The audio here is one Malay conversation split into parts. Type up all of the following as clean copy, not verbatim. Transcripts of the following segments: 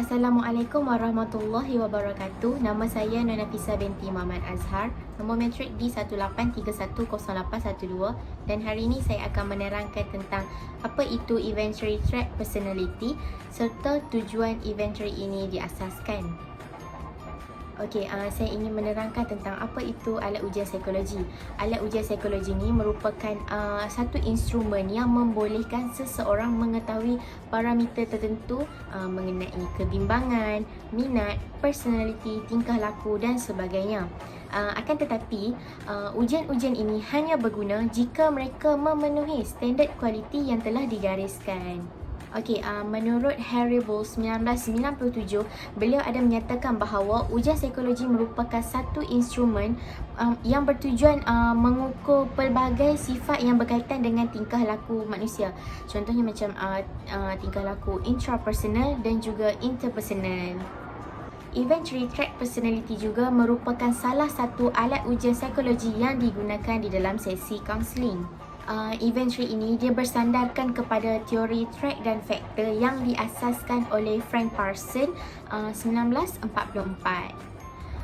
Assalamualaikum warahmatullahi wabarakatuh. Nama saya Nona Nafisa binti Muhammad Azhar. Nombor matrik D18310812 dan hari ini saya akan menerangkan tentang apa itu Inventory Track Personality serta tujuan inventory ini diasaskan. Okey, saya ingin menerangkan tentang apa itu alat ujian psikologi. Alat ujian psikologi ini merupakan satu instrumen yang membolehkan seseorang mengetahui parameter tertentu mengenai kebimbangan, minat, personaliti, tingkah laku dan sebagainya. Akan tetapi, ujian-ujian ini hanya berguna jika mereka memenuhi standard kualiti yang telah digariskan. Okey, menurut Harry Bull 1997, beliau ada menyatakan bahawa ujian psikologi merupakan satu instrumen yang bertujuan mengukur pelbagai sifat yang berkaitan dengan tingkah laku manusia. Contohnya macam tingkah laku intrapersonal dan juga interpersonal. Inventory Track Personality juga merupakan salah satu alat ujian psikologi yang digunakan di dalam sesi kaunseling. Inventory ini dia bersandarkan kepada teori track dan faktor yang diasaskan oleh Frank Parson 1944.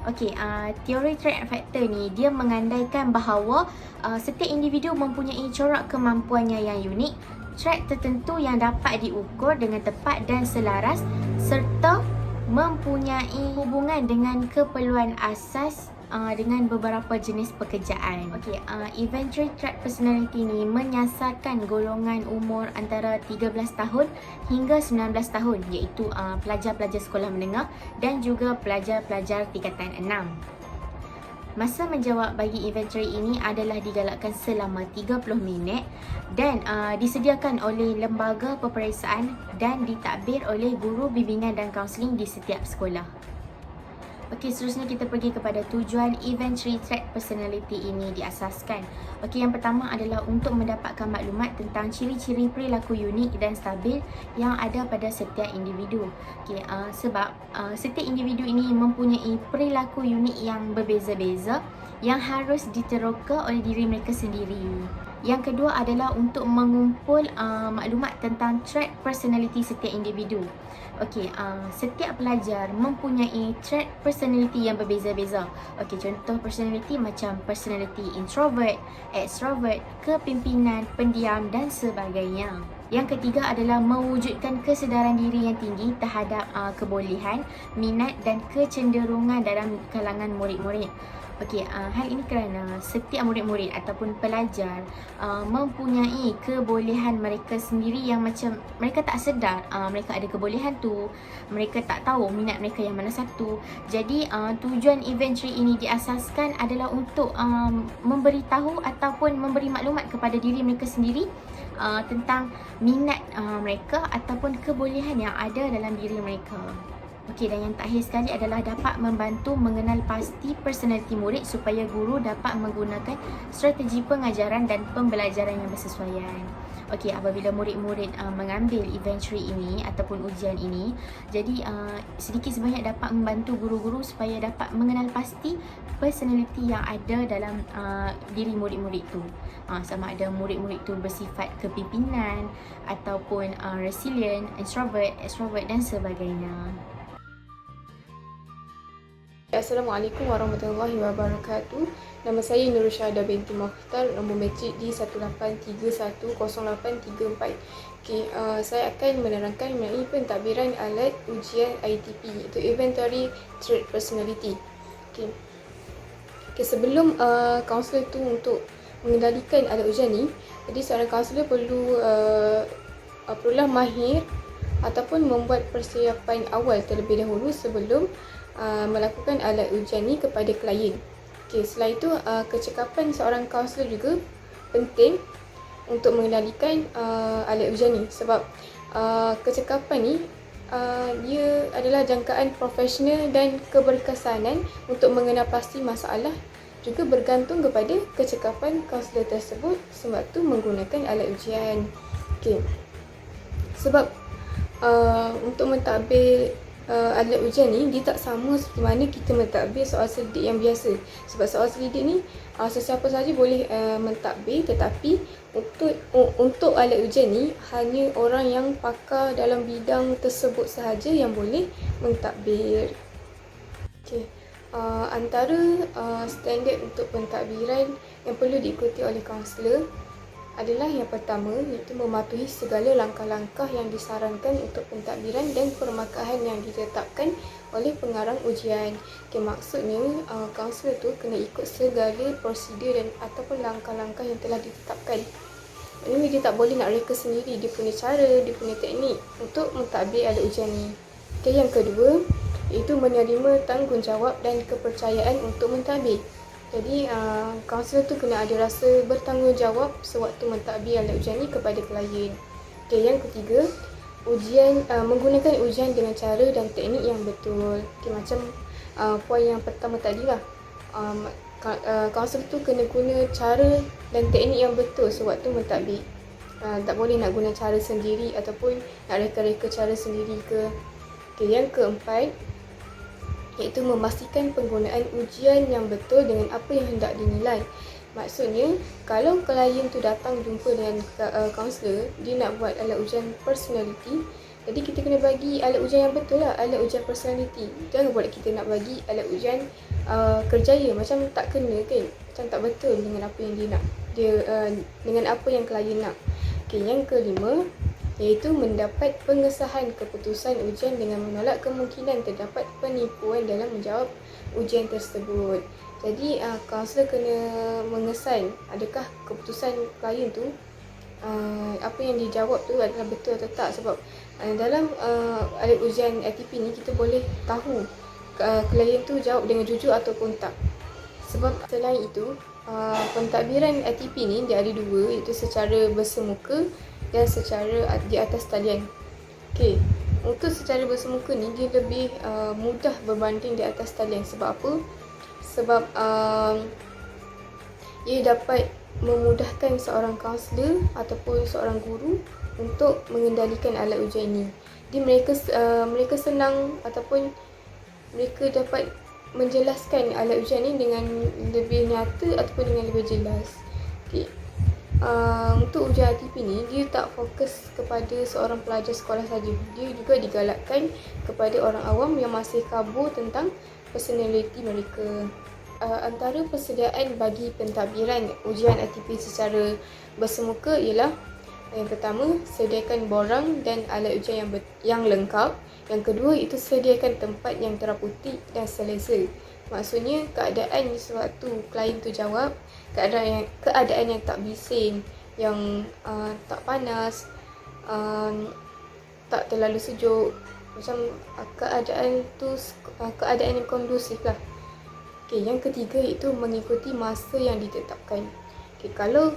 Okey, teori track and factor ni dia mengandaikan bahawa setiap individu mempunyai corak kemampuannya yang unik, track tertentu yang dapat diukur dengan tepat dan selaras serta mempunyai hubungan dengan keperluan asas dengan beberapa jenis pekerjaan. Okey, Inventory Track Personality ni menyasarkan golongan umur antara 13 tahun hingga 19 tahun iaitu pelajar-pelajar sekolah menengah dan juga pelajar-pelajar tingkatan 6. Masa menjawab bagi inventory ini adalah digalakkan selama 30 minit dan disediakan oleh lembaga peperiksaan dan ditadbir oleh guru bimbingan dan kaunseling di setiap sekolah. Okey, seterusnya kita pergi kepada tujuan Inventory Track Personality ini diasaskan. Okey, yang pertama adalah untuk mendapatkan maklumat tentang ciri-ciri perilaku unik dan stabil yang ada pada setiap individu. Okey, sebab setiap individu ini mempunyai perilaku unik yang berbeza-beza yang harus diteroka oleh diri mereka sendiri. Yang kedua adalah untuk mengumpul maklumat tentang trait personality setiap individu. Okey, setiap pelajar mempunyai trait personality yang berbeza-beza. Okey, contoh personality macam personality introvert, extrovert, kepimpinan, pendiam dan sebagainya. Yang ketiga adalah mewujudkan kesedaran diri yang tinggi terhadap kebolehan, minat dan kecenderungan dalam kalangan murid-murid. Okey, hal ini kerana setiap murid-murid ataupun pelajar mempunyai kebolehan mereka sendiri yang macam mereka tak sedar mereka ada kebolehan tu, mereka tak tahu minat mereka yang mana satu. Jadi tujuan inventory ini diasaskan adalah untuk memberitahu ataupun memberi maklumat kepada diri mereka sendiri tentang minat mereka ataupun kebolehan yang ada dalam diri mereka. Okey, dan yang terakhir sekali adalah dapat membantu mengenal pasti personaliti murid supaya guru dapat menggunakan strategi pengajaran dan pembelajaran yang bersesuaian. Okey, apabila murid-murid mengambil inventory ini ataupun ujian ini, jadi sedikit sebanyak dapat membantu guru-guru supaya dapat mengenal pasti personaliti yang ada dalam diri murid-murid tu. Sama ada murid-murid tu bersifat kepimpinan ataupun resilient, introvert, extrovert dan sebagainya. Assalamualaikum warahmatullahi wabarakatuh. Nama saya Nur Syahada binti Mokhtar, nombor matrik D18310834. Okey, saya akan menerangkan mengenai pentadbiran alat ujian ITP iaitu Inventory Track Personality. Okey, sebelum kaunselor tu untuk mengendalikan alat ujian ni, jadi seorang kaunselor perlulah mahir ataupun membuat persiapan awal terlebih dahulu sebelum melakukan alat ujian ni kepada klien. Okey, setelah itu kecekapan seorang kaunselor juga penting untuk mengendalikan alat ujian ni sebab kecekapan ni dia adalah jangkaan profesional dan keberkesanan untuk mengenal pasti masalah juga bergantung kepada kecekapan kaunselor tersebut sebab tu menggunakan alat ujian. Okey, sebab untuk mentadbir alat ujian ni dia tak sama seperti mana kita mentadbir soal selidik yang biasa. Sebab soal selidik ni sesiapa sahaja boleh mentadbir, tetapi untuk alat ujian ni hanya orang yang pakar dalam bidang tersebut sahaja yang boleh mentadbir. Okey. Antara standard untuk pentadbiran yang perlu diikuti oleh kaunselor adalah yang pertama, iaitu mematuhi segala langkah-langkah yang disarankan untuk pentadbiran dan permakahan yang ditetapkan oleh pengarang ujian. Okay, maksudnya kaunselor tu kena ikut segala prosedur dan ataupun langkah-langkah yang telah ditetapkan. Ini dia tak boleh nak reka sendiri dia punya cara, dia punya teknik untuk mentadbir alat ujian ni. Okay, yang kedua, iaitu menerima tanggungjawab dan kepercayaan untuk mentadbir. Jadi, kaunselor tu kena ada rasa bertanggungjawab sewaktu mentadbir alat ujian ni kepada klien. Okay, yang ketiga, menggunakan ujian dengan cara dan teknik yang betul. Okay, macam poin yang pertama tadi lah. Kaunselor tu kena guna cara dan teknik yang betul sewaktu mentadbir. Tak boleh nak guna cara sendiri ataupun nak reka-reka cara sendiri ke. Okay, yang keempat, iaitu memastikan penggunaan ujian yang betul dengan apa yang hendak dinilai. Maksudnya, kalau klien tu datang jumpa dengan kaunselor, dia nak buat alat ujian personality, jadi kita kena bagi alat ujian yang betul lah, alat ujian personality. Jangan buat kita nak bagi alat ujian kerjaya, macam tak kena kan, macam tak betul dengan apa yang dia nak, dengan apa yang klien nak. Okay, yang kelima, iaitu mendapat pengesahan keputusan ujian dengan menolak kemungkinan terdapat penipuan dalam menjawab ujian tersebut. Jadi, kaunselor kena mengesan adakah keputusan klien tu, apa yang dijawab tu adalah betul atau tak. Sebab dalam alat ujian ATP ni kita boleh tahu klien tu jawab dengan jujur ataupun tak. Sebab selain itu, pentadbiran ATP ni dia ada dua, iaitu secara bersemuka dan secara di atas talian. Okey, untuk secara bersemuka ni dia lebih mudah berbanding di atas talian. Sebab apa? Sebab ia dapat memudahkan seorang kaunselor ataupun seorang guru untuk mengendalikan alat ujian ini. Jadi mereka senang ataupun mereka dapat menjelaskan alat ujian ini dengan lebih nyata ataupun dengan lebih jelas. Okey. Untuk ujian ATP ni, dia tak fokus kepada seorang pelajar sekolah saja. Dia juga digalakkan kepada orang awam yang masih kabur tentang personaliti mereka. Antara persediaan bagi pentadbiran ujian ATP secara bersemuka ialah yang pertama, sediakan borang dan alat ujian yang lengkap. Yang kedua, itu sediakan tempat yang teraputi dan selesa. Maksudnya keadaan sewaktu klien tu jawab, keadaan yang tak bising, yang tak panas, tak terlalu sejuk, macam keadaan yang kondusif lah. Okay, yang ketiga itu mengikuti masa yang ditetapkan. Okay, kalau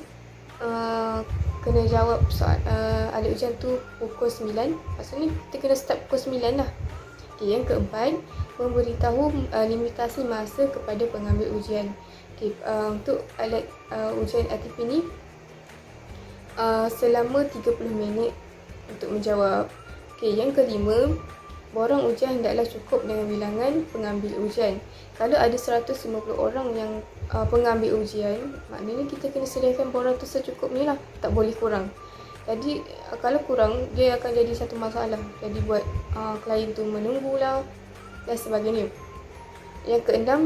kena jawab soal alat ujian tu pukul 9, maksudnya kita kena start pukul 9 lah. Okay, yang keempat, memberitahu limitasi masa kepada pengambil ujian. Okay, untuk alat ujian ATP ni selama 30 minit untuk menjawab. Okay, yang kelima, borang ujian hendaklah cukup dengan bilangan pengambil ujian. Kalau ada 150 orang yang pengambil ujian, maknanya kita kena sediakan borang tu secukupnya lah, tak boleh kurang. Jadi kalau kurang, dia akan jadi satu masalah. Jadi buat klien tu menunggulah dan sebagainya. Yang keenam,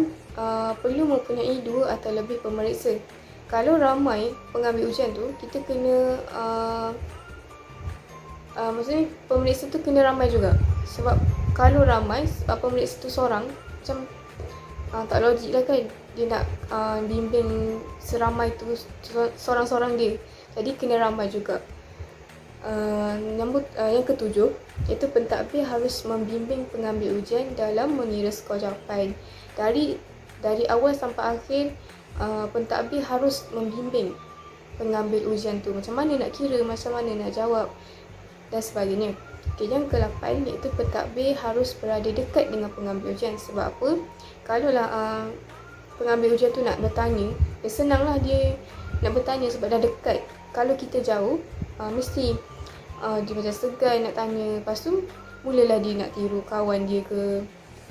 perlu mempunyai 2 atau lebih pemeriksa. Kalau ramai pengambil ujian tu, kita kena maksudnya pemeriksa tu kena ramai juga. Sebab kalau ramai pemeriksa tu seorang, macam tak logik lah kan. Dia nak bimbing seramai tu seorang-seorang dia. Jadi kena ramai juga. Yang ketujuh, iaitu pentadbir harus membimbing pengambil ujian dalam mengira skor jawapan. Dari awal sampai akhir, pentadbir harus membimbing pengambil ujian tu, macam mana nak kira, macam mana nak jawab dan sebagainya. Okay, yang ke-8, iaitu pentadbir harus berada dekat dengan pengambil ujian. Sebab apa? Kalaulah pengambil ujian tu nak bertanya, senanglah dia nak bertanya sebab dah dekat. Kalau kita jauh, mesti dia macam segan nak tanya. Lepas tu mulalah dia nak tiru kawan dia ke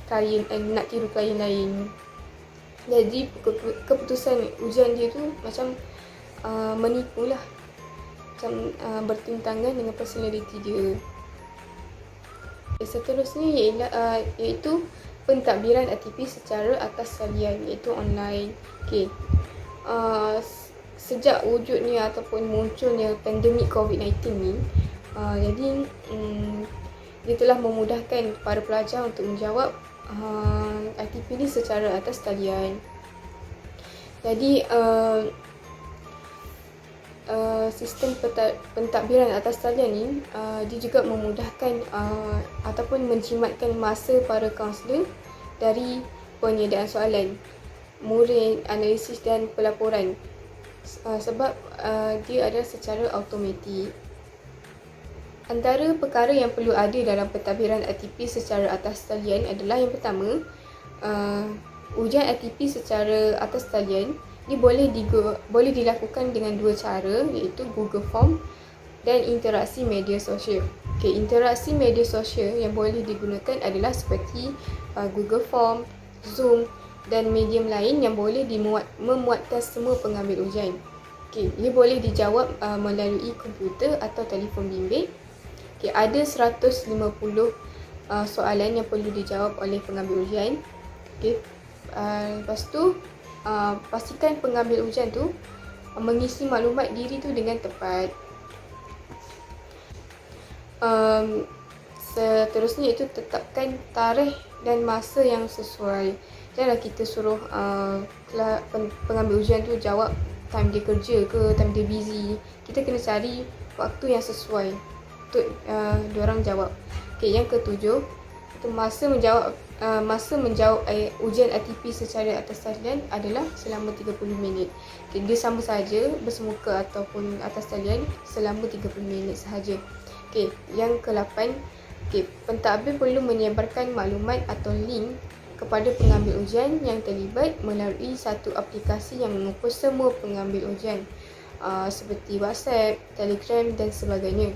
klien, nak tiru klien lain. Jadi keputusan ujian dia tu macam menipu lah, macam bertentangan dengan personality dia. Seterusnya iaitu pentadbiran ATP secara atas talian, iaitu online. Sejak wujudnya ataupun munculnya pandemik COVID-19 ni, jadi dia telah memudahkan para pelajar untuk menjawab ATP ni secara atas talian. Jadi sistem pentadbiran atas talian ni dia juga memudahkan ataupun menjimatkan masa para kaunselor dari penyediaan soalan, murid, analisis dan pelaporan, sebab dia adalah secara automatik. Antara perkara yang perlu ada dalam pentadbiran ATP secara atas talian adalah yang pertama, ujian ATP secara atas talian ini boleh dilakukan dengan dua cara, iaitu Google Form dan interaksi media sosial. Interaksi media sosial yang boleh digunakan adalah seperti Google Form, Zoom dan medium lain yang boleh memuatkan semua pengambil ujian. Ia boleh dijawab melalui komputer atau telefon bimbit. Ada 150 soalan yang perlu dijawab oleh pengambil ujian. Lepas tu pastikan pengambil ujian tu mengisi maklumat diri tu dengan tepat. Seterusnya itu tetapkan tarikh dan masa yang sesuai. Janganlah kita suruh pengambil ujian tu jawab time dia kerja ke, time dia busy. Kita kena cari waktu yang sesuai untuk diorang jawab. Yang ketujuh, itu masa menjawab ujian ATP secara atas talian adalah selama 30 minit. Dia sama saja bersemuka ataupun atas talian selama 30 minit sahaja. Yang ke-8, pentadbir perlu menyebarkan maklumat atau link kepada pengambil ujian yang terlibat melalui satu aplikasi yang mengumpul semua pengambil ujian, seperti WhatsApp, Telegram dan sebagainya.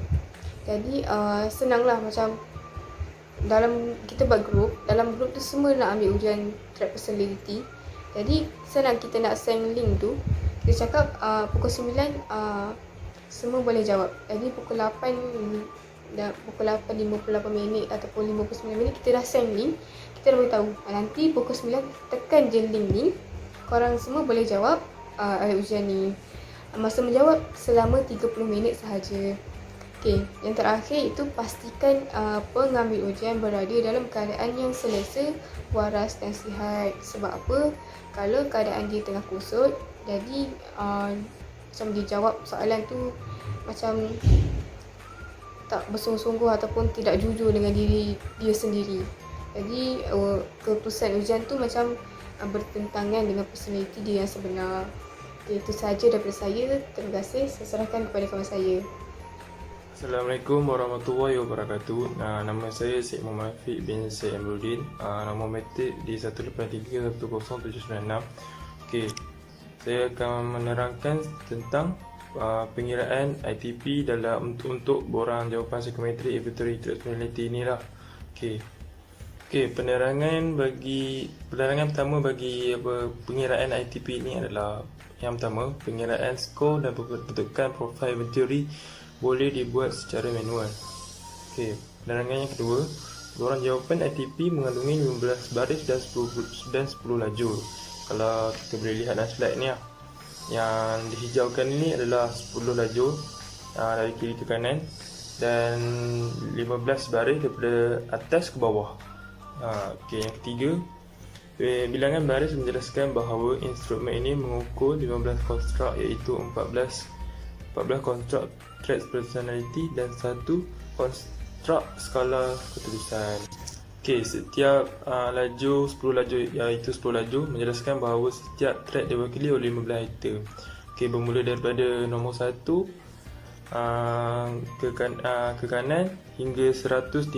Jadi senanglah, macam kita buat grup, dalam grup tu semua nak ambil ujian track personality. Jadi senang, kita nak send link tu, kita cakap pukul 9 semua boleh jawab. Jadi pukul 8.58 minit ataupun 59 minit kita dah send link, kita dah beritahu nanti pukul 9 tekan je link ni, korang semua boleh jawab ujian ni. Masa menjawab selama 30 minit sahaja. Yang terakhir itu pastikan pengambil ujian berada dalam keadaan yang selesa, waras dan sihat. Sebab apa? Kalau keadaan dia tengah kusut, jadi macam dia jawab soalan tu macam tak bersungguh-sungguh ataupun tidak jujur dengan diri dia sendiri. Jadi keputusan ujian tu macam bertentangan dengan personality dia yang sebenar. Itu sahaja daripada saya. Terima kasih. Saya serahkan kepada kawan saya. Assalamualaikum warahmatullahi wabarakatuh. Nama saya Syed Muhammad Afiq bin Syed Amruddin. Nama metrik di 183-10796. Saya akan menerangkan tentang pengiraan ITP dalam untuk borang jawapan psikometrik inventory track personality inilah. Penerangan pertama bagi pengiraan ITP ini adalah yang pertama, pengiraan skor dan pembentukan profil inventory boleh dibuat secara manual. Penerangan yang kedua, borang jawapan ITP mengandungi 15 baris dan 10 lajur. Kalau kita boleh lihat dalam slide ni lah, yang dihijaukan ini adalah 10 lajur dari kiri ke kanan dan 15 baris daripada atas ke bawah. Yang ketiga, bilangan baris menjelaskan bahawa instrumen ini mengukur 15 konstruk, iaitu 14 konstruk traits personality dan 1 konstruk skala ketulisan. Setiap lajur 10 lajur, iaitu 10 lajur, menjelaskan bahawa setiap trait diwakili oleh 15 item. Bermula daripada nombor 1 ke kanan hingga 156.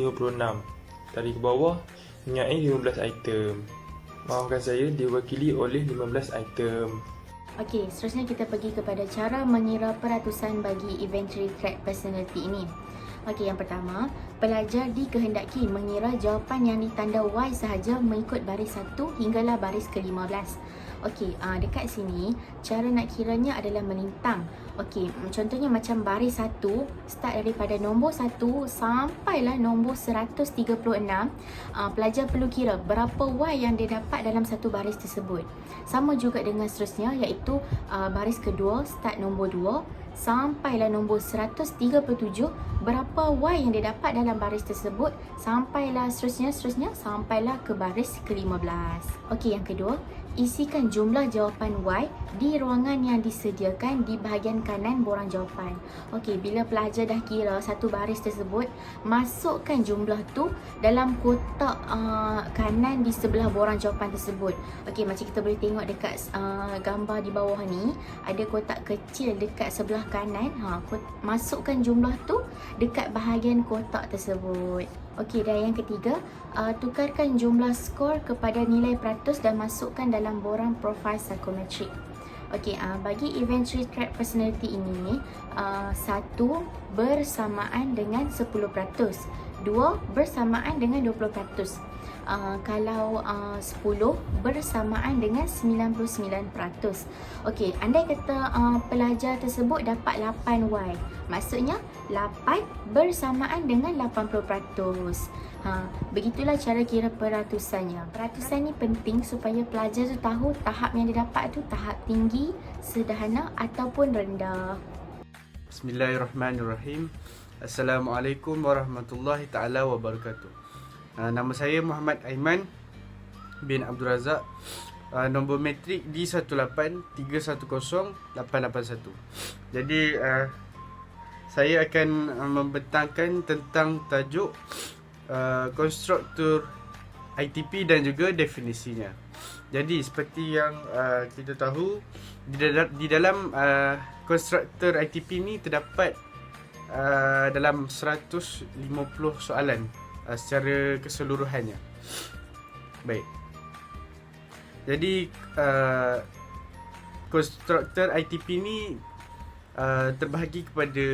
Dari ke bawah mempunyai 15 item. Maafkan saya, diwakili oleh 15 item. Seterusnya kita pergi kepada cara mengira peratusan bagi inventory track personality ini. Okey, yang pertama, pelajar dikehendaki mengira jawapan yang ditanda Y sahaja mengikut baris 1 hinggalah baris ke-15. Okey, dekat sini cara nak kiranya adalah melintang. Okey, contohnya macam baris 1 start daripada nombor 1 sampailah nombor 136. Pelajar perlu kira berapa Y yang dia dapat dalam satu baris tersebut. Sama juga dengan seterusnya, iaitu baris kedua start nombor 2 sampailah nombor 137, berapa Y yang dia dapat dalam baris tersebut sampailah seterusnya sampailah ke baris ke-15. Okey, yang kedua, isikan jumlah jawapan Y di ruangan yang disediakan di bahagian kanan borang jawapan. Okey, bila pelajar dah kira satu baris tersebut, masukkan jumlah tu dalam kotak kanan di sebelah borang jawapan tersebut. Okey, macam kita boleh tengok dekat gambar di bawah ni, ada kotak kecil dekat sebelah kanan. Masukkan jumlah tu dekat bahagian kotak tersebut. Okey, dan yang ketiga, tukarkan jumlah skor kepada nilai peratus dan masukkan dalam borang profil psikometrik. Okey, bagi inventory trait personality ini, 1 bersamaan dengan 10%, 2 bersamaan dengan 20%. Kalau 10 bersamaan dengan 99%. Okey, andai kata pelajar tersebut dapat 8Y, maksudnya 8 bersamaan dengan 80%. Begitulah cara kira peratusannya. Peratusan ni penting supaya pelajar tu tahu tahap yang dia dapat tu tahap tinggi, sederhana ataupun rendah. Bismillahirrahmanirrahim. Assalamualaikum warahmatullahi taala wabarakatuh. Nama saya Muhammad Aiman bin Abdul Razak. Nombor matrik D183108881. Jadi saya akan membentangkan tentang tajuk konstruktur ITP dan juga definisinya. Jadi seperti yang kita tahu, di dalam konstruktur ITP ni terdapat dalam 150 soalan secara keseluruhannya. Baik. Jadi konstruktor ITP ni terbahagi kepada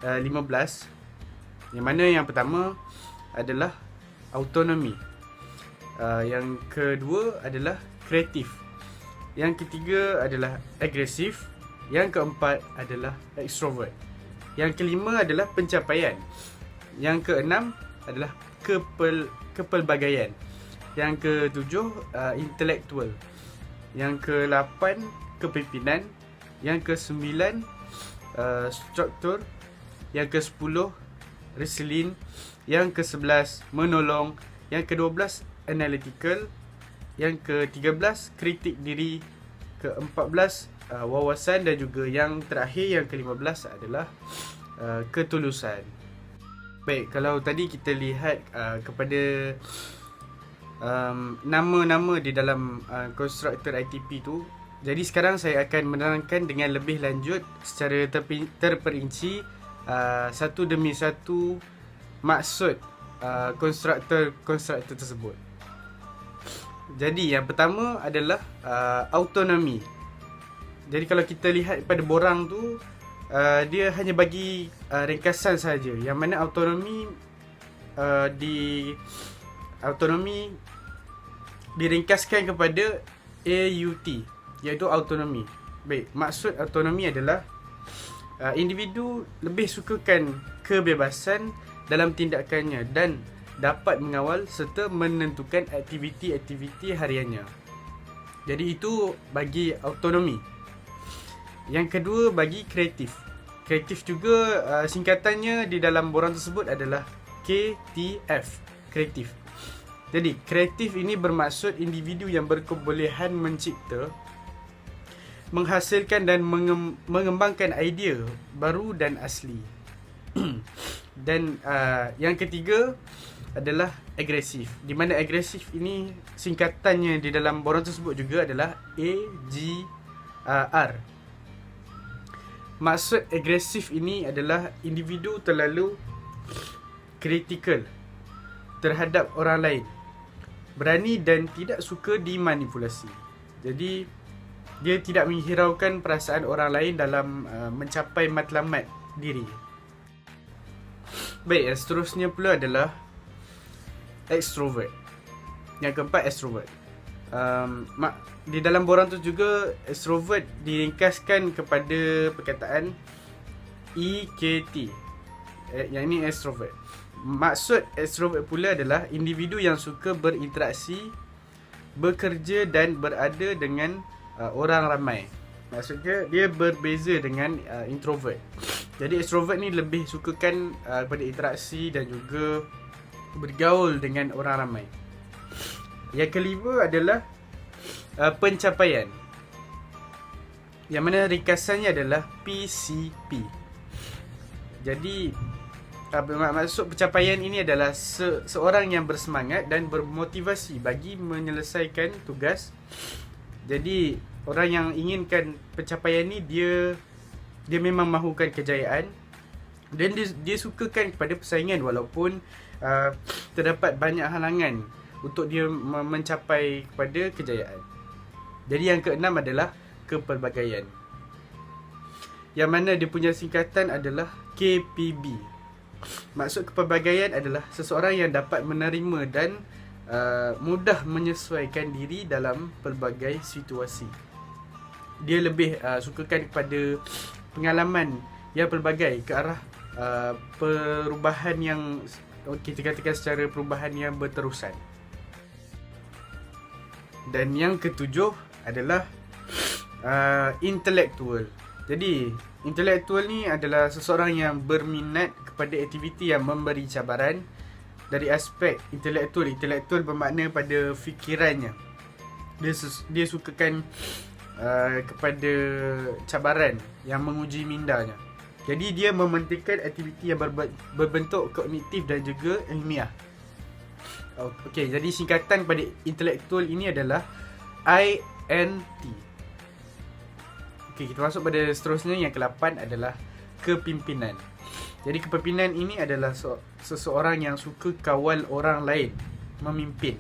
15, yang mana yang pertama adalah autonomi, yang kedua adalah kreatif, yang ketiga adalah agresif, yang keempat adalah extrovert, yang kelima adalah pencapaian, yang keenam adalah kepelbagaian, yang ketujuh intelektual, yang ke-8 kepimpinan, yang ke-9 struktur, yang ke-10 resilient, yang ke-11 menolong, yang ke-12 analytical, yang ke-13 kritik diri, ke-14 wawasan, dan juga yang terakhir yang ke-15 adalah ketulusan. Baik, kalau tadi kita lihat kepada nama-nama di dalam konstruktor ITP tu, jadi sekarang saya akan menerangkan dengan lebih lanjut secara terperinci satu demi satu maksud konstruktor tersebut. Jadi yang pertama adalah autonomi. Jadi kalau kita lihat pada borang tu, dia hanya bagi ringkasan saja, yang mana autonomi diringkaskan kepada AUT, iaitu autonomi. Baik, maksud autonomi adalah individu lebih sukakan kebebasan dalam tindakannya dan dapat mengawal serta menentukan aktiviti-aktiviti hariannya. Jadi itu bagi autonomi. Yang kedua bagi kreatif. Kreatif juga singkatannya di dalam borang tersebut adalah KTF, kreatif. Jadi kreatif ini bermaksud individu yang berkebolehan mencipta, menghasilkan dan mengembangkan idea baru dan asli. Dan yang ketiga adalah agresif, di mana agresif ini singkatannya di dalam borang tersebut juga adalah AGR. Maksud agresif ini adalah individu terlalu kritikal terhadap orang lain, berani dan tidak suka dimanipulasi. Jadi dia tidak menghiraukan perasaan orang lain dalam mencapai matlamat diri. Baik, yang seterusnya pula adalah extrovert. Yang keempat, extrovert. Di dalam borang tu juga extrovert diringkaskan kepada perkataan EKT. Yang ini extrovert. Maksud extrovert pula adalah individu yang suka berinteraksi, bekerja dan berada dengan orang ramai. Maksudnya dia berbeza dengan introvert. Jadi extrovert ni lebih sukakan pada interaksi dan juga bergaul dengan orang ramai. Yang kelima adalah pencapaian, yang mana ringkasannya adalah PCP. Jadi maksud pencapaian ini adalah seorang yang bersemangat dan bermotivasi bagi menyelesaikan tugas. Jadi orang yang inginkan pencapaian ni dia memang mahukan kejayaan dan dia sukakan kepada persaingan walaupun terdapat banyak halangan untuk dia mencapai kepada kejayaan. Jadi yang keenam adalah kepelbagaian, yang mana dia punya singkatan adalah KPB. Maksud kepelbagaian adalah seseorang yang dapat menerima dan mudah menyesuaikan diri dalam pelbagai situasi. Dia lebih sukakan kepada pengalaman yang pelbagai ke arah perubahan yang kita katakan secara perubahan yang berterusan. Dan yang ketujuh adalah intelektual. Jadi intelektual ni adalah seseorang yang berminat kepada aktiviti yang memberi cabaran. Dari aspek intelektual, intelektual bermakna pada fikirannya. Dia sukakan kepada cabaran yang menguji mindanya. Jadi dia mementingkan aktiviti yang berbentuk kognitif dan juga ilmiah. Okey, jadi singkatan pada intelektual ini adalah INT. Okey, kita masuk pada seterusnya. Yang ke-8 adalah kepimpinan. Jadi kepimpinan ini adalah seseorang yang suka kawal orang lain, memimpin.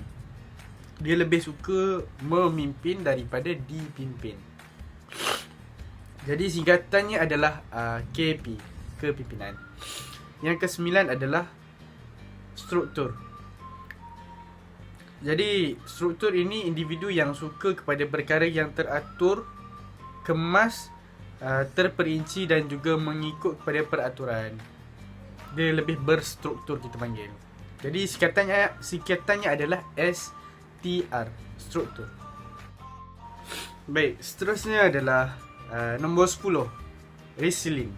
Dia lebih suka memimpin daripada dipimpin. Jadi singkatannya adalah KP, kepimpinan. Yang ke-9 adalah struktur. Jadi struktur ini individu yang suka kepada perkara yang teratur, kemas, terperinci dan juga mengikut kepada peraturan. Dia lebih berstruktur kita panggil. Jadi singkatannya adalah STR, struktur. Baik, seterusnya adalah nombor 10, resilient.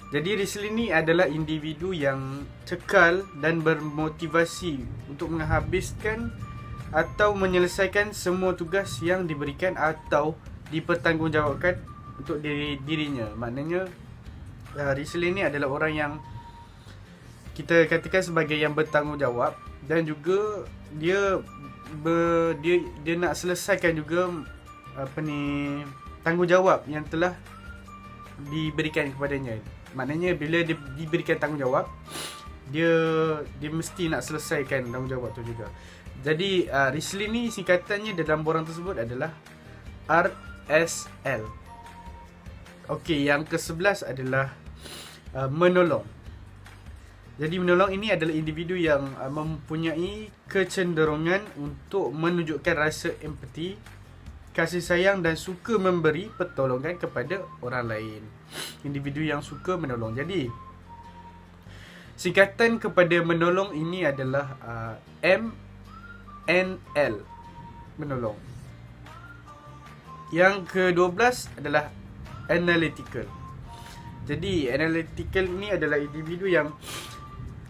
Jadi resilient ni adalah individu yang cekal dan bermotivasi untuk menghabiskan atau menyelesaikan semua tugas yang diberikan atau dipertanggungjawabkan untuk dirinya. Maknanya resilient ni adalah orang yang kita katakan sebagai yang bertanggungjawab dan juga dia nak selesaikan juga tanggungjawab yang telah diberikan kepadanya. Maknanya bila dia diberikan tanggungjawab, dia mesti nak selesaikan tanggungjawab tu juga. Jadi resilient ni singkatannya dalam borang tersebut adalah RSL. Okey, yang ke-11 adalah menolong. Jadi menolong ini adalah individu yang mempunyai kecenderungan untuk menunjukkan rasa empati, kasih sayang dan suka memberi pertolongan kepada orang lain. Individu yang suka menolong. Jadi singkatan kepada menolong ini adalah MNL, menolong. Yang ke-12 adalah analytical. Jadi analytical ni adalah individu yang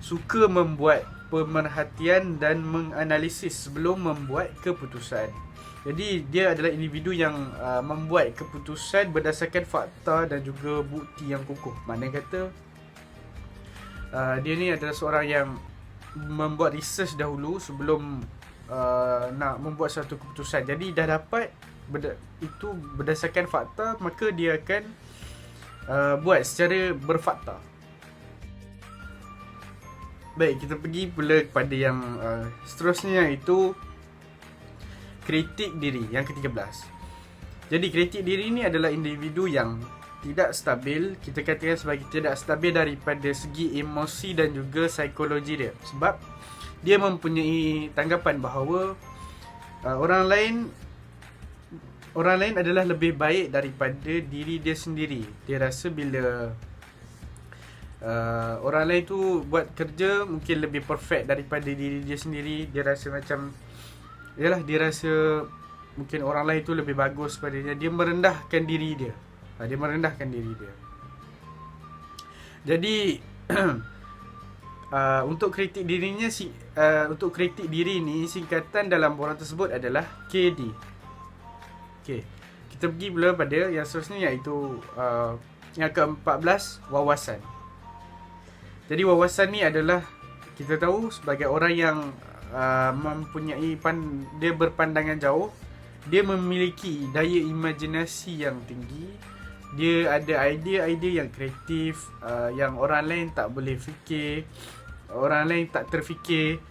suka membuat pemerhatian dan menganalisis sebelum membuat keputusan. Jadi dia adalah individu yang membuat keputusan berdasarkan fakta dan juga bukti yang kukuh. Maknanya kata dia ni adalah seorang yang membuat research dahulu sebelum nak membuat satu keputusan. Jadi dah dapat itu berdasarkan fakta, maka dia akan buat secara berfakta. Baik, kita pergi pula kepada yang seterusnya, iaitu kritik diri, yang ke-13. Jadi kritik diri ni adalah individu yang tidak stabil, kita katakan sebagai tidak stabil daripada segi emosi dan juga psikologi dia. Sebab dia mempunyai tanggapan bahawa orang lain adalah lebih baik daripada diri dia sendiri. Dia rasa bila orang lain tu buat kerja mungkin lebih perfect daripada diri dia sendiri, dia rasa macam dia rasa mungkin orang lain tu lebih bagus padanya. Dia merendahkan diri dia. Jadi untuk kritik dirinya untuk kritik diri ni, singkatan dalam borang tersebut adalah KD. Okey. Kita pergi pula pada yang seterusnya, iaitu yang ke-14, wawasan. Jadi wawasan ni adalah, kita tahu sebagai orang yang mempunyai dia berpandangan jauh, dia memiliki daya imajinasi yang tinggi, dia ada idea-idea yang kreatif, yang orang lain tak boleh fikir, orang lain tak terfikir.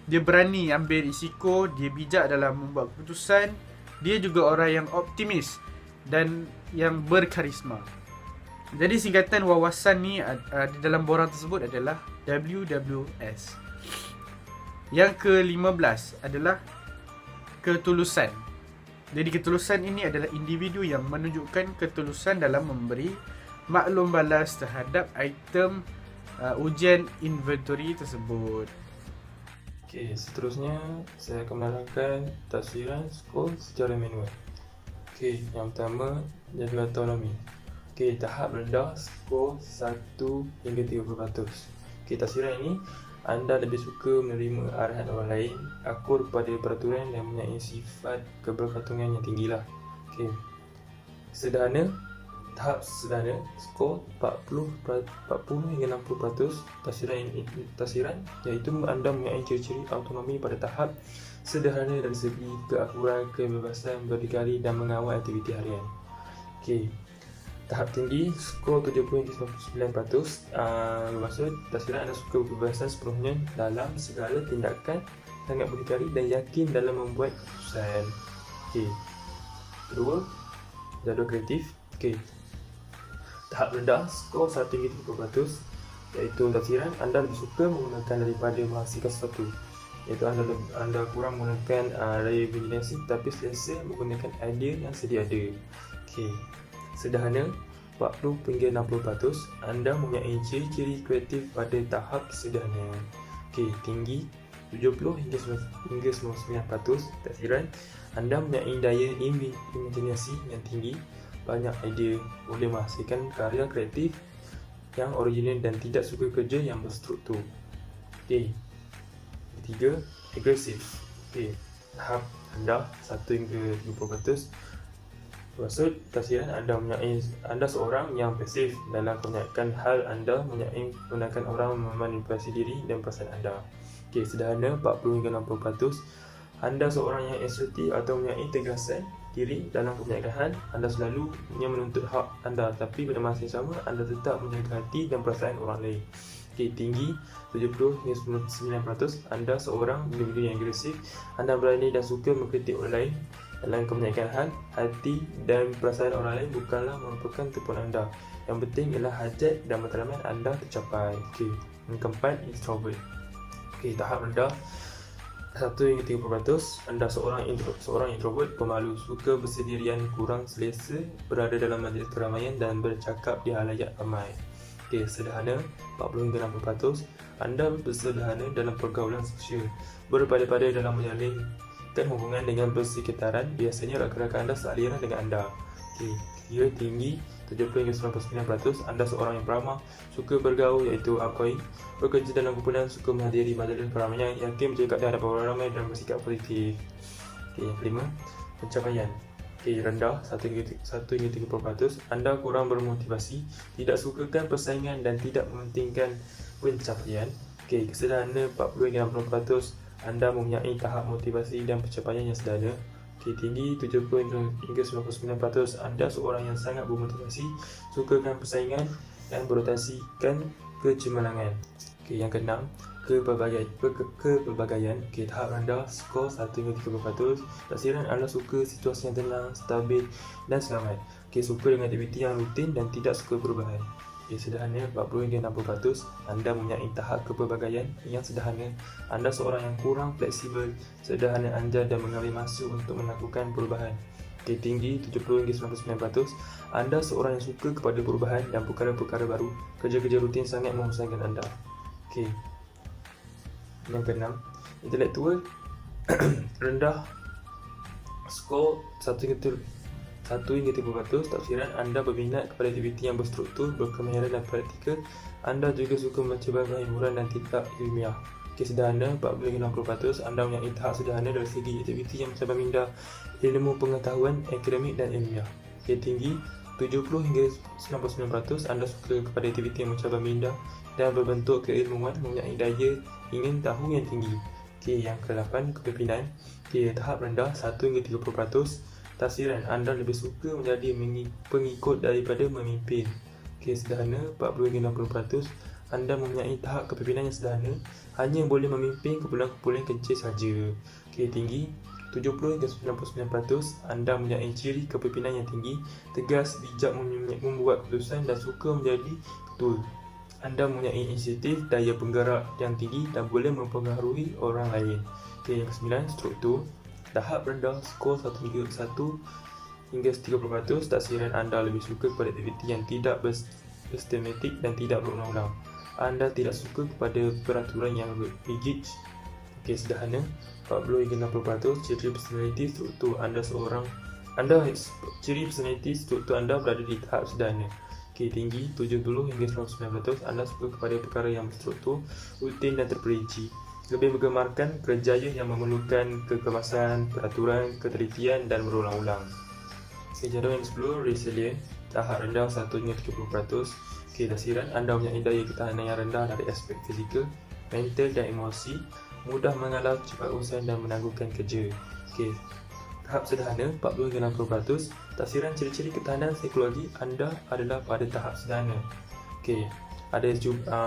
Dia berani ambil risiko, dia bijak dalam membuat keputusan, dia juga orang yang optimis dan yang berkarisma. Jadi singkatan wawasan ni di dalam borang tersebut adalah WWS. Yang ke-15 adalah ketulusan. Jadi ketulusan ini adalah individu yang menunjukkan ketulusan dalam memberi maklum balas terhadap item ujian inventory tersebut. Okey, seterusnya saya akan menerangkan tafsiran skor secara manual. Okey, yang pertama jadual autonomi. Okey, tahap rendah skor 1 hingga 30%. Okey, tafsiran ini anda lebih suka menerima arahan orang lain, akur kepada peraturan dan mempunyai sifat kebergantungan yang tinggilah. Okey. Sederhana, tahap sederhana, skor 40 hingga 60%. Tafsiran iaitu anda mempunyai ciri-ciri autonomi pada tahap sederhana dari segi keakuran, kebebasan berdikari dan mengawal aktiviti harian. Okey. Tahap tinggi, skor 70 hingga 99%. Bermaksud tafsiran anda suka kebebasan sepenuhnya dalam segala tindakan, sangat berdikari dan yakin dalam membuat keputusan. Okey. Kedua, jadual kreatif. Okey. Tahap rendah, skor 1 hingga 30%, iaitu tafsiran anda lebih suka menggunakan daripada menghasilkan sesuatu. Iaitu anda kurang menggunakan daya imajinasi tapi selesa menggunakan idea yang sedia ada. Okey. Sederhana, 40 hingga 60%. Anda mempunyai ciri-ciri kreatif pada tahap sederhana. Okey, tinggi 70 hingga 99%. Tafsiran, anda mempunyai daya imajinasi yang tinggi, banyak idea, boleh menghasilkan karya kreatif yang original dan tidak suka kerja yang berstruktur. Okey. Ketiga, agresif. Okey, tahap rendah 1 hingga 30%. Maksud tafsiran anda seorang yang pasif dalam kebanyakan hal. Anda menggunakan orang memanipulasi diri dan perasaan anda. Okey, sederhana 40 hingga 60%. Anda seorang yang asertif atau mempunyai tegasan diri dalam kebanyakan hal. Anda selalu menuntut hak anda, tapi pada masa yang sama anda tetap menjaga hati dan perasaan orang lain. Okey, tinggi 70 hingga 99%. Anda seorang individu yang agresif. Anda berani dan suka mengkritik orang lain. Dalam kebanyakan hal, hati dan perasaan orang lain bukanlah merupakan tumpuan anda. Yang penting ialah hajat dan matlamat anda tercapai. Okey. Yang keempat, introvert. Okey, tahap rendah 1 hingga 30%. Anda seorang introvert, pemalu, suka bersendirian, kurang selesa berada dalam majlis keramaian dan bercakap di halayak ramai. Okey, sederhana 40 hingga 60%. Anda bersederhana dalam pergaulan sosial, berpada-pada dalam menjalin hubungan dengan persekitaran. Biasanya rakan-rakan anda sealiran dengan anda. Okey, ketiga, tinggi 70 hingga 99%. Anda seorang yang peramah, suka bergaul iaitu akoi, bekerja dalam kumpulan, suka menghadiri majlis keramaian, yakin bercakap di hadapan orang ramai dan bersikap positif. Okey, yang kelima, pencapaian. Okey, rendah 1 hingga 30%. Anda kurang bermotivasi, tidak sukakan persaingan dan tidak mementingkan pencapaian. Okey, sederhana 40 hingga 60%. Anda mempunyai tahap motivasi dan pencapaian yang sederhana. Okey, tinggi 70 hingga 99%. Anda seorang yang sangat bermotivasi, sukakan persaingan dan berotasikan kecemerlangan. Okey, yang keenam, kepelbagaian. Okey, tahap rendah, skor 1 hingga 30%. Tafsiran anda suka situasi yang tenang, stabil dan selamat. Okey, suka dengan aktiviti yang rutin dan tidak suka perubahan. Okey, sederhana 40 hingga 60%. Anda mempunyai tahap kepelbagaian yang sederhana. Anda seorang yang kurang fleksibel, sederhana anja dan mengambil masa untuk melakukan perubahan. Okey, tinggi 70 hingga 99%. Anda seorang yang suka kepada perubahan dan perkara-perkara baru. Kerja-kerja rutin sangat membosankan anda. Okey. Yang keenam, intelektual rendah, skor 1 hingga 30%. Tafsiran, anda berminat kepada aktiviti yang berstruktur, berkemahiran dan praktikal. Anda juga suka membaca bahan hiburan dan tidak ilmiah. Okey, sederhana 40 hingga 60%. Anda mempunyai tahap sederhana dari segi aktiviti yang mencabar minda ilmu pengetahuan akademik dan ilmiah. Okey, tinggi 70 hingga 99%. Anda suka kepada aktiviti yang mencabar minda dan berbentuk keilmuan, mempunyai daya ingin tahu yang tinggi. Okey, yang ke-8, kepimpinan. Okey, tahap rendah 1 hingga 30%. Tafsiran, anda lebih suka menjadi pengikut daripada memimpin. Okey, sederhana 40 hingga 60%. Anda mempunyai tahap kepimpinan yang sederhana, hanya boleh memimpin kumpulan-kumpulan kecil sahaja. Okey, tinggi 70 hingga 99%. Anda mempunyai ciri kepimpinan yang tinggi, tegas, bijak membuat keputusan dan suka menjadi ketua. Anda mempunyai inisiatif, daya penggerak yang tinggi dan boleh mempengaruhi orang lain. Okey, yang ke-9, struktur. Tahap rendah, skor 1 hingga 30%. Tafsiran, anda lebih suka kepada aktiviti yang tidak bersistematik dan tidak berulang-ulang. Anda tidak suka kepada peraturan yang rigid. Okey, sederhana 40 hingga 60%. Ciri personaliti struktur ciri personaliti struktur anda berada di tahap sederhana. Okey, tinggi 70 hingga 99%. Anda suka kepada perkara yang berstruktur, rutin dan terperinci. Lebih menggemarkan kerjaya yang memerlukan kekemasan, peraturan, ketelitian dan berulang-ulang. Okey, jadual yang 10, resilient. Tahap rendah 1 hingga 30%. Okey, tafsiran, anda mempunyai daya ketahanan yang rendah dari aspek fizikal, mental dan emosi, mudah mengalah, cepat bosan dan menangguhkan kerja. Okey, tahap sederhana 40 hingga 60%. Tafsiran, ciri-ciri ketahanan psikologi anda adalah pada tahap sederhana. Okey,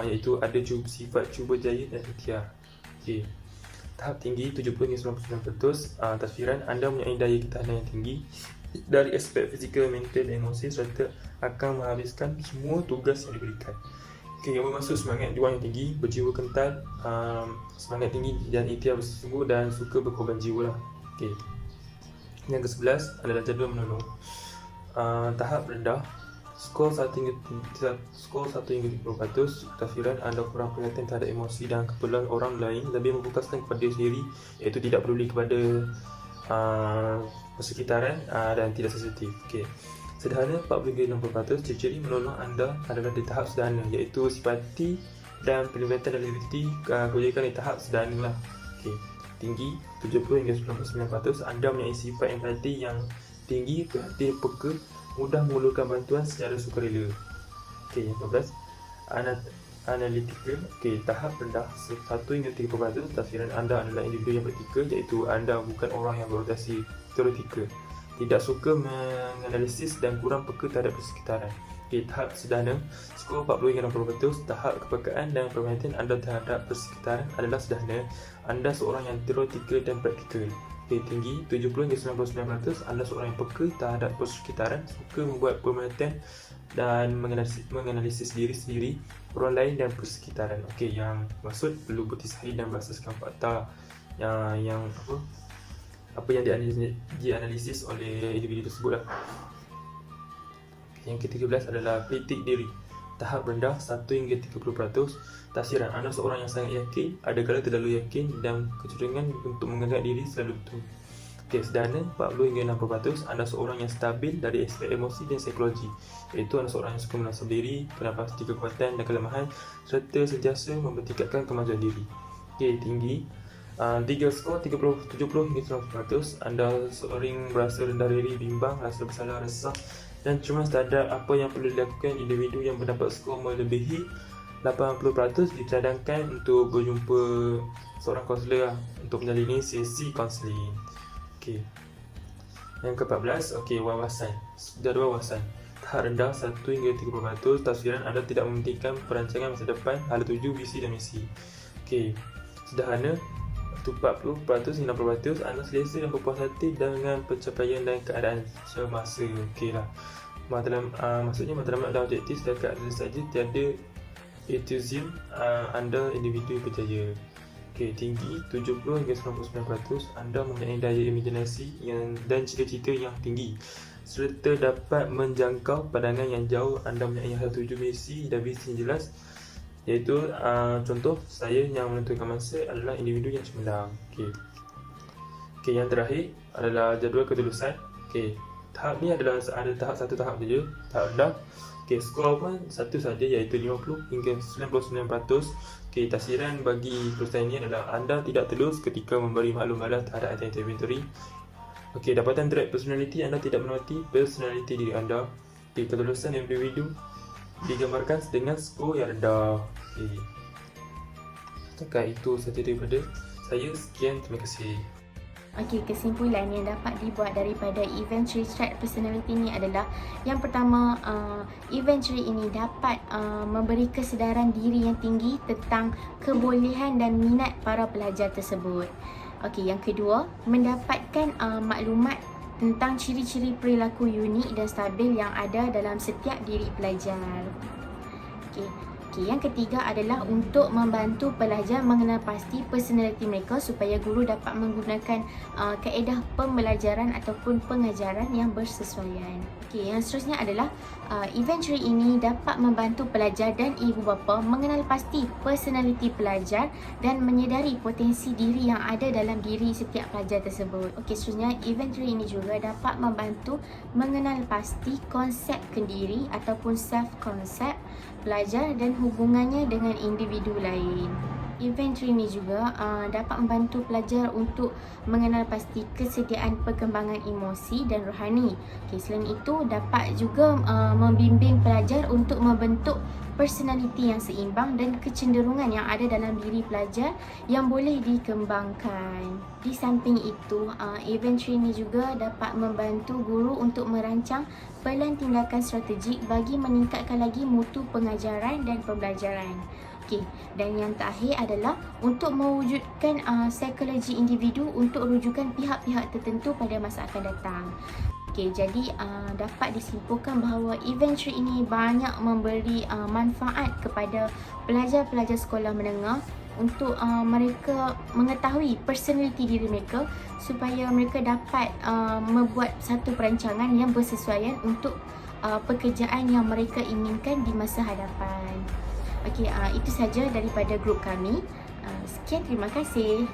iaitu ada sifat cuba jaya dan ikhtiar. Okey, tahap tinggi 70 hingga 99%. Tafsiran, anda mempunyai daya ketahanan yang tinggi dari aspek fizikal, mental dan emosi serta akan menghabiskan semua tugas yang diberikan. Okey, yang bermaksud semangat juang yang tinggi, berjiwa kental, semangat tinggi dan ikhtiar bersungguh dan suka berkorban jiwa lah. Okey, yang ke-11 adalah jadual menolong. Tahap rendah, skor 1 hingga 30%. Tafsiran, anda kurang perhatian terhadap emosi dan keperluan orang lain, lebih memfokuskan kepada diri sendiri, iaitu tidak peduli kepada persekitaran dan tidak sensitif. Okey, sederhana 40 hingga 60%. Ciri-ciri menolong anda adalah di tahap sederhana, iaitu simpati dan pelibatan dalam aktiviti kebajikan di tahap sederhana lah. Okey, tinggi 70 hingga 99%. Anda mempunyai sifat empati yang tinggi, perhatian peka, mudah mengulurkan bantuan secara sukarela. Okey, yang 12, analytical. Okey, tahap rendah 1 hingga 30%. Tafsiran, anda adalah individu yang praktikal, iaitu anda bukan orang yang berorientasi teoretikal, tidak suka menganalisis dan kurang peka terhadap persekitaran. Okey, tahap sederhana, skor 40 hingga 60%. Tahap kepekaan dan perhatian anda terhadap persekitaran adalah sederhana. Anda seorang yang teoretikal dan praktikal. Okey, tinggi 70 hingga 99%. Anda seorang yang peka terhadap persekitaran, suka membuat pemerhatian dan menganalisis diri sendiri, orang lain dan persekitaran. Okey, yang maksud perlu bukti sahih dan berasaskan fakta yang apa yang dianalisis oleh individu tersebut lah. Yang ke-13 adalah kritik diri. Tahap rendah 1 hingga 30%. Tafsiran, anda seorang yang sangat yakin, adakala terlalu yakin dan kecenderungan untuk menganggap diri selalu betul. Okey, sederhana 40 hingga 60%. Anda seorang yang stabil dari aspek emosi dan psikologi, iaitu anda seorang yang suka menasab diri, pandai pasti kekuatan dan kelemahan serta sentiasa mempertingkatkan kemajuan diri. Okey, tinggi 70 hingga 100%. Anda sering berasa rendah diri, bimbang, rasa bersalah, resah dan cemas terhadap apa yang perlu dilakukan. Individu yang mendapat skor melebihi 80% dicadangkan untuk berjumpa seorang kaunselor untuk menjalani sesi kaunseling. Okey, yang ke-14, okey, wawasan. Jadual wawasan. Tahap rendah 1 hingga 30%. Tafsiran, anda tidak mementingkan perancangan masa depan, hala tuju, visi dan misi. Okey, sederhana 40% hingga 60%. Anda selesa dan berpuas hati dengan pencapaian dan keadaan semasa. Okey lah. Maksudnya matlamat dan objektif setakat ada saja, tiada enthusiasm anda individu berjaya. Okey, tinggi 70 hingga 99%, anda mempunyai daya imajinasi dan cita-cita yang tinggi serta dapat menjangkau pandangan yang jauh. Anda mempunyai tujuan misi dan visi yang jelas, iaitu contoh saya yang menentukan masa adalah individu yang cemerlang. Okey, yang terakhir adalah jadual ketulusan. Okey, tahap ni adalah ada satu tahap saja, tahap rendah. Okey, skor pun satu saja, iaitu 50 hingga 99%. Okey, tafsiran bagi kelulusan ini adalah anda tidak telus ketika memberi maklum balas terhadap item inventory. Okey, dapatan trait personality, anda tidak menuruti personality diri anda. Okey, ketulusan individu digambarkan dengan skor yang rendah. Okey, setakat itu sahaja daripada saya. Sekian, terima kasih. Okey, kesimpulan yang dapat dibuat daripada eventuary trait personality ni adalah yang pertama, eventuary ini dapat memberi kesedaran diri yang tinggi tentang kebolehan dan minat para pelajar tersebut. Okey, yang kedua, mendapatkan maklumat tentang ciri-ciri perilaku unik dan stabil yang ada dalam setiap diri pelajar. Okey, yang ketiga adalah untuk membantu pelajar mengenal pasti personaliti mereka supaya guru dapat menggunakan kaedah pembelajaran ataupun pengajaran yang bersesuaian. Okey, yang seterusnya adalah eventuary ini dapat membantu pelajar dan ibu bapa mengenal pasti personaliti pelajar dan menyedari potensi diri yang ada dalam diri setiap pelajar tersebut. Okey, seterusnya eventuary ini juga dapat membantu mengenal pasti konsep kendiri ataupun self concept pelajar dan hubungannya dengan individu lain. Eventuary ini juga dapat membantu pelajar untuk mengenal pasti kesediaan perkembangan emosi dan rohani. Okay, selain itu dapat juga membimbing pelajar untuk membentuk personaliti yang seimbang dan kecenderungan yang ada dalam diri pelajar yang boleh dikembangkan. Di samping itu, eventuary ini juga dapat membantu guru untuk merancang pelan tindakan strategik bagi meningkatkan lagi mutu pengajaran dan pembelajaran. Okey, dan yang terakhir adalah untuk mewujudkan psikologi individu untuk rujukan pihak-pihak tertentu pada masa akan datang. Okey, jadi dapat disimpulkan bahawa eventuary ini banyak memberi manfaat kepada pelajar-pelajar sekolah menengah untuk mereka mengetahui personaliti diri mereka supaya mereka dapat membuat satu perancangan yang bersesuaian untuk pekerjaan yang mereka inginkan di masa hadapan. Okey, itu saja daripada grup kami. Sekian, terima kasih.